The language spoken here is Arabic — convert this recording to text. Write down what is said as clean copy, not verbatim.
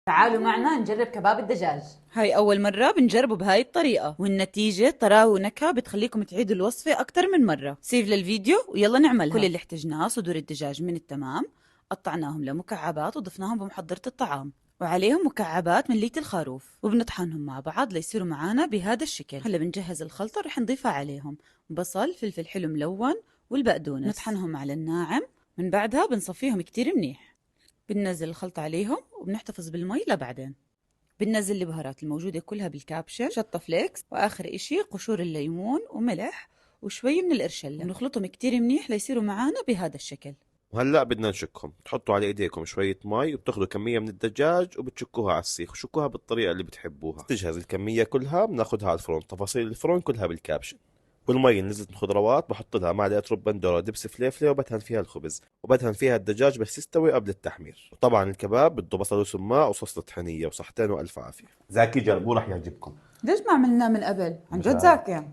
تعالوا معنا نجرب كباب الدجاج. هاي أول مرة بنجربه بهاي الطريقة، والنتيجة طراوة ونكهة بتخليكم تعيدوا الوصفة أكتر من مرة. سيف للفيديو ويلا نعملها. كل اللي احتجناه صدور الدجاج من التمام، قطعناهم لمكعبات وضفناهم بمحضرة الطعام، وعليهم مكعبات من ليت الخروف، وبنطحنهم مع بعض ليصيروا معانا بهذا الشكل. هلا بنجهز الخلطة رح نضيفها عليهم بصل، فلفل حلو ملون، والبقدونس، نطحنهم على الناعم. من بعدها بنصفيهم كتير منيح، بننزل الخلطة عليهم وبنحتفظ بالمي لبعدين. بننزل البهارات الموجودة كلها بالكابشن، شطة فليكس، وآخر إشي قشور الليمون وملح وشوي من القرشلة، ونخلطهم كتير منيح ليصيروا معانا بهذا الشكل. وهلا بدنا نشكهم. تحطوا على ايديكم شوية مي وبتاخذوا كمية من الدجاج وبتشكوها على السيخ، وشكوها بالطريقة اللي بتحبوها. تجهز الكمية كلها بناخذها على الفرن. تفاصيل الفرن كلها بالكابشن. والمي اللي نزلت الخضروات بحط لها معلقة ربن ذرة، دبس فليفلة، وبدهن فيها الخبز، وبدهن فيها الدجاج بس يستوي قبل التحمير. وطبعا الكباب بده بصل وسماق وصوص طحينية وصحتين والف عافية. زاكي جربوه رح يعجبكم. ليش ما عملناه من قبل؟ عن جد مش عارف. زاكي.